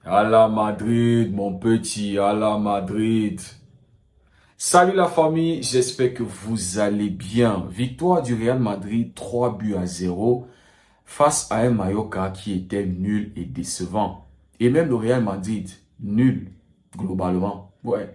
À la Madrid, mon petit, à la Madrid. Salut la famille, j'espère que vous allez bien. Victoire du Real Madrid, 3 buts à 0 face à un Mallorca qui était nul et décevant. Et même le Real Madrid, nul, globalement. Ouais,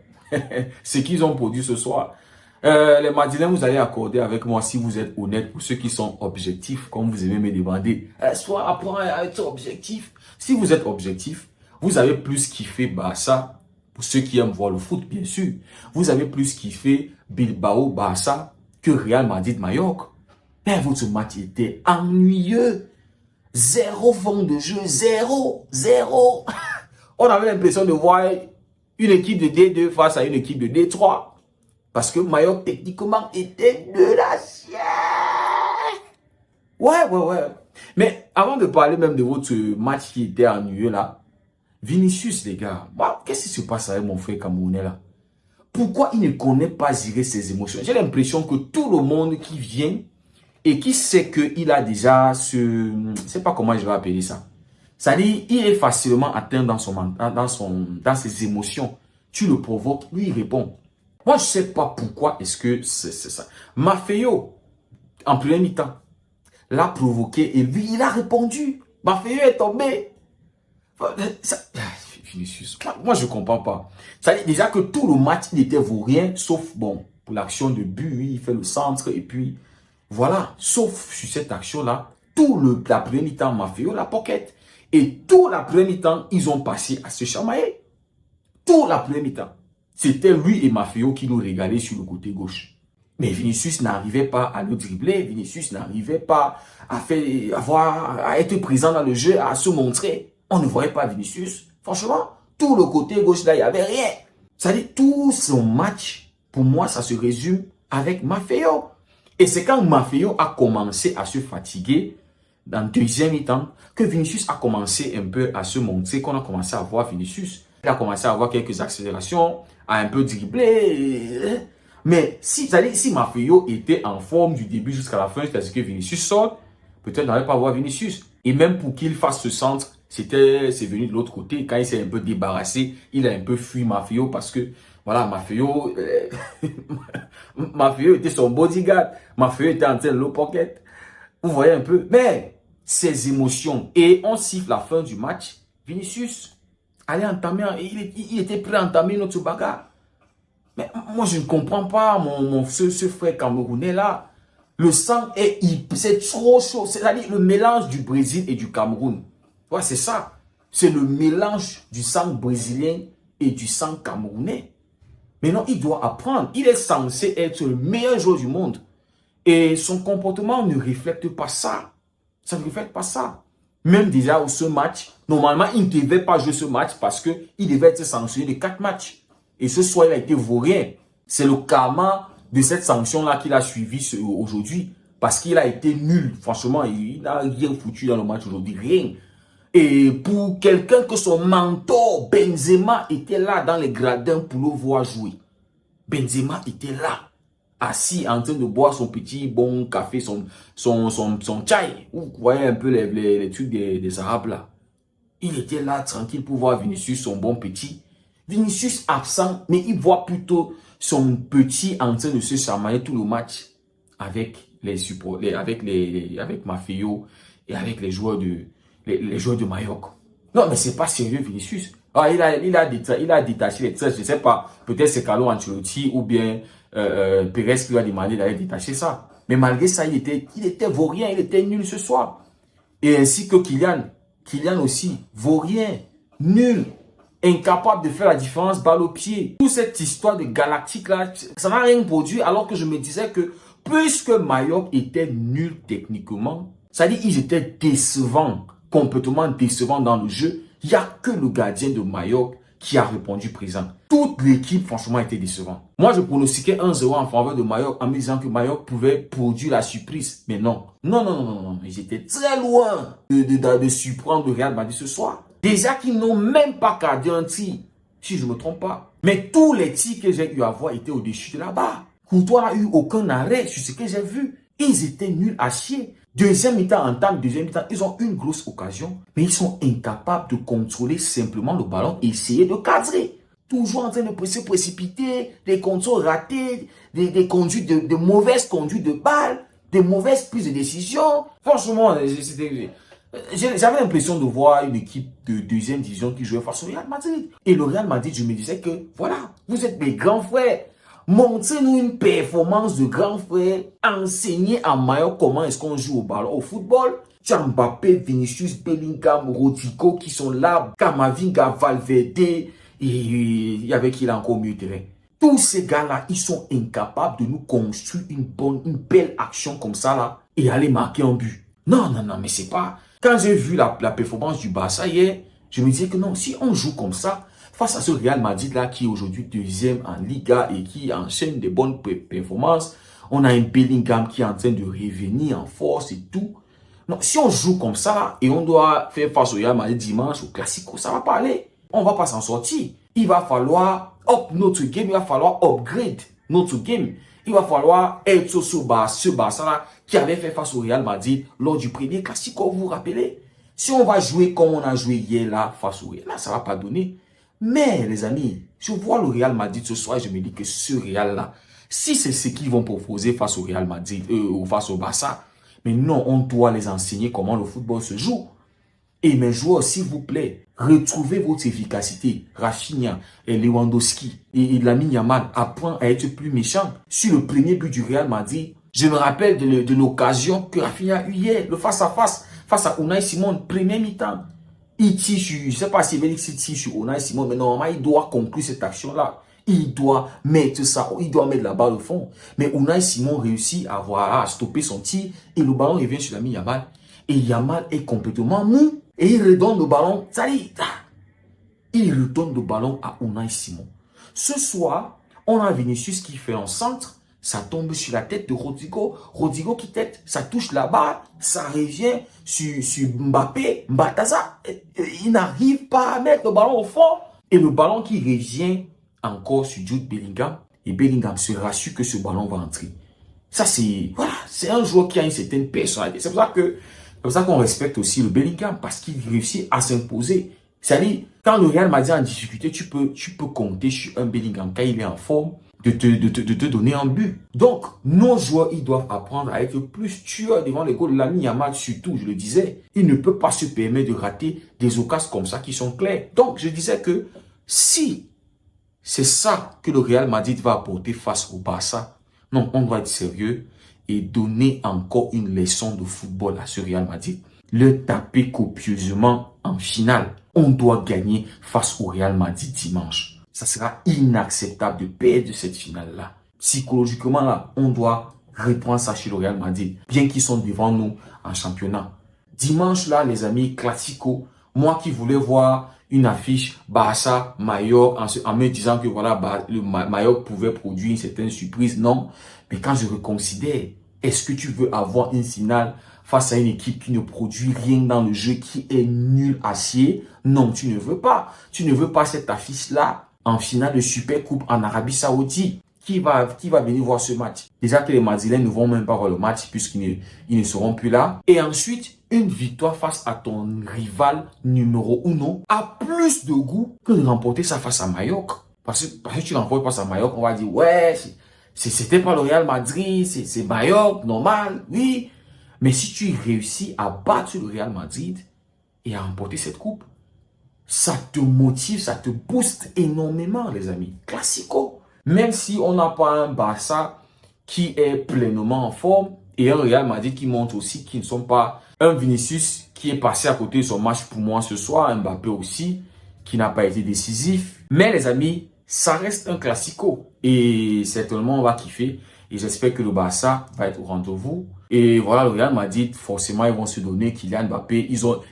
ce qu'ils ont produit ce soir. Les Madrilènes, vous allez accorder avec moi si vous êtes honnête, pour ceux qui sont objectifs, comme vous aimez me demander. Soit apprends à être objectif. Si vous êtes objectif, vous avez plus kiffé Barça, pour ceux qui aiment voir le foot, bien sûr. Vous avez plus kiffé Bilbao, Barça, que Real Madrid, Mallorca. Mais votre match était ennuyeux. Zéro fond de jeu, zéro, zéro. On avait l'impression de voir une équipe de D2 face à une équipe de D3. Parce que Mallorca, techniquement, était de la chienne. Ouais. Mais avant de parler même de votre match qui était ennuyeux là, Vinicius, les gars, qu'est-ce qui se passe avec mon frère camerounais là? Pourquoi il ne connaît pas gérer ses émotions? J'ai l'impression que tout le monde qui vient et qui sait qu'il a déjà je ne sais pas comment je vais appeler ça. C'est-à-dire, il est facilement atteint dans ses émotions. Tu le provoques, lui il répond. Moi, je ne sais pas pourquoi est-ce que c'est ça. Maffeo, en premier mi-temps, l'a provoqué et lui, il a répondu. Maffeo est tombé. Vinicius, moi, je ne comprends pas. Ça veut dire déjà que tout le match, il était vaurien, sauf, bon, pour l'action de but, il fait le centre et puis, voilà. Sauf sur cette action-là, la première mi-temps, Maffeo, la pocket. Et tout la première mi-temps, ils ont passé à se chamailler. Tout la première mi-temps. C'était lui et Maffeo qui nous régalaient sur le côté gauche. Mais Vinicius n'arrivait pas à le dribbler. Vinicius n'arrivait pas à être présent dans le jeu, à se montrer. On ne voyait pas Vinicius. Franchement, tout le côté gauche là, il n'y avait rien. C'est-à-dire, tout son match, pour moi, ça se résume avec Maffeo. Et c'est quand Maffeo a commencé à se fatiguer, dans le deuxième mi-temps, que Vinicius a commencé un peu à se montrer, qu'on a commencé à voir Vinicius. Il a commencé à avoir quelques accélérations, à un peu dribbler. Mais si Maffeo était en forme du début jusqu'à la fin, c'est-à-dire que Vinicius sort, peut-être n'allait pas voir Vinicius. Et même pour qu'il fasse ce centre, c'est venu de l'autre côté. Quand il s'est un peu débarrassé, il a un peu fui Maffeo parce que, voilà, Maffeo était son bodyguard. Maffeo était en train de low pocket. Vous voyez un peu. Mais, ses émotions. Et on siffle la fin du match. Vinicius allait entamer, il était prêt à entamer notre bagarre. Mais moi, je ne comprends pas ce frère camerounais là. Le sang c'est trop chaud. C'est-à-dire le mélange du Brésil et du Cameroun. Ouais, c'est ça. C'est le mélange du sang brésilien et du sang camerounais. Mais non, il doit apprendre. Il est censé être le meilleur joueur du monde. Et son comportement ne reflète pas ça. Ça ne reflète pas ça. Même déjà ce match, normalement, il ne devait pas jouer ce match parce qu'il devait être sanctionné de 4 matchs. Et ce soir, il a été vaurien. C'est le karma de cette sanction-là qu'il a suivi aujourd'hui. Parce qu'il a été nul. Franchement, il n'a rien foutu dans le match aujourd'hui. Rien. Et pour quelqu'un que son mentor, Benzema, était là dans les gradins pour le voir jouer. Benzema était là, assis en train de boire son petit bon café, son chai. Vous voyez un peu les trucs des Arabes là. Il était là tranquille pour voir Vinicius, son bon petit. Vinicius absent, mais il voit plutôt son petit en train de se chamailler tout le match avec avec Maffeo et avec les joueurs de Mallorca. Non, mais c'est pas sérieux, Vinicius. Ah, il a détaché les tresses, je sais pas. Peut-être c'est Carlo Ancelotti ou bien Pérez qui lui a demandé d'aller détacher ça. Mais malgré ça, il était vaurien, il était nul ce soir. Et ainsi que Kylian. Kylian aussi, vaurien, nul, incapable de faire la différence balle au pied. Toute cette histoire de galactique là, ça n'a rien produit alors que je me disais que puisque Mallorca était nul techniquement, c'est-à-dire qu'ils étaient décevants, complètement décevants dans le jeu, il n'y a que le gardien de Mallorca qui a répondu présent. Toute l'équipe, franchement, était décevante. Moi, je pronostiquais 1-0 en faveur de Mallorca en me disant que Mallorca pouvait produire la surprise. Mais non. Non. Ils étaient très loin de surprendre le Real Madrid ce soir. Déjà qu'ils n'ont même pas gardé un tir, si je ne me trompe pas. Mais tous les tirs que j'ai eu à voir étaient au-dessus de la barre. Courtois n'a eu aucun arrêt sur ce que j'ai vu. Ils étaient nuls à chier. Deuxième mi-temps, entame deuxième mi-temps, ils ont une grosse occasion, mais ils sont incapables de contrôler simplement le ballon et essayer de cadrer. Toujours en train de se précipiter, des contrôles ratés, des conduites de mauvaises conduites de balles, des mauvaises prises de décision. Franchement, j'avais l'impression de voir une équipe de deuxième division qui jouait face au Real Madrid. Et le Real Madrid, je me disais que, voilà, vous êtes mes grands frères. Montrez-nous une performance de grands frères. Enseignez à Mayo comment est-ce qu'on joue au ballon, au football. Tu as Mbappé, Vinicius, Bellingham, Rodrigo qui sont là. Camavinga, Valverde. Et il y avait qui là encore au milieu de terrain. Tous ces gars-là, ils sont incapables de nous construire une belle action comme ça là. Et aller marquer un but. Non, non, non, mais c'est pas... Quand j'ai vu la performance du Barça hier, je me disais que non, si on joue comme ça, face à ce Real Madrid-là qui est aujourd'hui deuxième en Liga et qui enchaîne des bonnes performances, on a un Bellingham qui est en train de revenir en force et tout. Non, si on joue comme ça et on doit faire face au Real Madrid dimanche, au Classico, ça va pas aller. On va pas s'en sortir. Il va falloir up notre game, il va falloir upgrade notre game. Il va falloir être ce Barça-là qui avait fait face au Real Madrid lors du premier Classico, vous vous rappelez? Si on va jouer comme on a joué hier là, face au Real, là, ça ne va pas donner. Mais les amis, je vois le Real Madrid ce soir et je me dis que ce Real-là, si c'est ce qu'ils vont proposer face au Real Madrid ou face au Barça, mais non, on doit les enseigner comment le football se joue. Et mes joueurs, s'il vous plaît, retrouvez votre efficacité. Rafinha et Lewandowski et Lamine Yamal apprennent à être plus méchants. Sur le premier but du Real Madrid, je me rappelle de l'occasion que Rafinha a eu hier, le face-à-face, face à Unai Simon, premier mi-temps. Il tire sur, je ne sais pas si Félix tire sur Unai Simon, mais normalement, il doit conclure cette action-là. Il doit mettre ça, il doit mettre la balle au fond. Mais Unai Simon réussit à stopper son tir et le ballon revient sur Lamine Yamal. Et Yamal est complètement mou. Et il redonne le ballon, il redonne le ballon à Unai Simon. Ce soir, on a Vinicius qui fait un centre, ça tombe sur la tête de Rodrigo. Rodrigo qui tête, ça touche là-bas, ça revient sur Mbappé, Mbataza. Il n'arrive pas à mettre le ballon au fond. Et le ballon qui revient encore sur Jude Bellingham. Et Bellingham se rassure que ce ballon va entrer. Ça, c'est un joueur qui a une certaine personnalité. C'est pour ça qu'on respecte aussi le Bellingham, parce qu'il réussit à s'imposer. C'est-à-dire, quand le Real Madrid est en difficulté, tu peux compter sur un Bellingham quand il est en forme de te donner un but. Donc, nos joueurs, ils doivent apprendre à être plus tueurs devant les goals. Lamine Yamal, surtout, je le disais, il ne peut pas se permettre de rater des occasions comme ça qui sont claires. Donc, je disais que si c'est ça que le Real Madrid va apporter face au Barça, non, on doit être sérieux et donner encore une leçon de football à ce Real Madrid. Le taper copieusement en finale. On doit gagner face au Real Madrid dimanche. Ça sera inacceptable de perdre cette finale-là. Psychologiquement, là, on doit reprendre ça chez le Real Madrid, bien qu'ils sont devant nous en championnat. Dimanche, là, les amis, Classico, moi qui voulais voir une affiche Barça, Mallorca, en me disant que voilà, le Mallorca pouvait produire une certaine surprise. Non, mais quand je reconsidère, est-ce que tu veux avoir une finale face à une équipe qui ne produit rien dans le jeu, qui est nul à chier? Non, tu ne veux pas. Tu ne veux pas cette affiche-là en finale de Super Coupe en Arabie Saoudite. Qui va venir voir ce match? Déjà que les Madrilèns ne vont même pas voir le match puisqu'ils ne seront plus là. Et ensuite, une victoire face à ton rival numéro 1 a plus de goût que de remporter ça face à Mallorca. Parce que tu remportes face à Mallorca, on va dire, ouais, c'était pas le Real Madrid, c'est Mallorca, normal, oui. Mais si tu réussis à battre le Real Madrid et à remporter cette coupe, ça te motive, ça te booste énormément, les amis. Classico. Même si on n'a pas un Barça qui est pleinement en forme et un Real Madrid qui montre aussi qu'ils ne sont pas un Vinicius qui est passé à côté de son match pour moi ce soir, un Mbappé aussi qui n'a pas été décisif. Mais les amis, ça reste un Classico et certainement on va kiffer et j'espère que le Barça va être au rendez-vous. Et voilà, le Real Madrid, forcément, ils vont se donner Kylian Mbappé.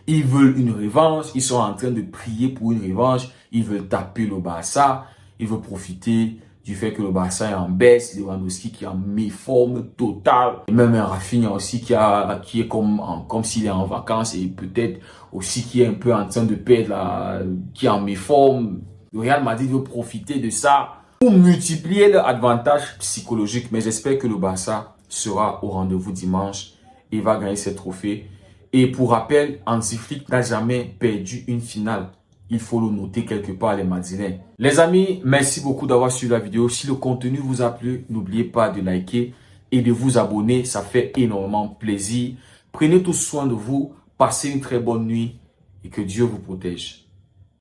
Ils veulent une revanche. Ils sont en train de prier pour une revanche. Ils veulent taper le Barça. Ils veulent profiter du fait que le Barça est en baisse. Lewandowski qui est en méforme totale. Et même un Rafinha aussi qui est comme s'il est en vacances et peut-être aussi qui est un peu en train de perdre, qui est en méforme. Le Real Madrid veut profiter de ça pour multiplier leur avantage psychologique. Mais j'espère que le Barça sera au rendez-vous dimanche il va gagner ce trophée. Et pour rappel, Hansi Flick n'a jamais perdu une finale. Il faut le noter quelque part, les Madrilènes. Les amis, merci beaucoup d'avoir suivi la vidéo. Si le contenu vous a plu, n'oubliez pas de liker et de vous abonner. Ça fait énormément plaisir. Prenez tous soin de vous. Passez une très bonne nuit et que Dieu vous protège.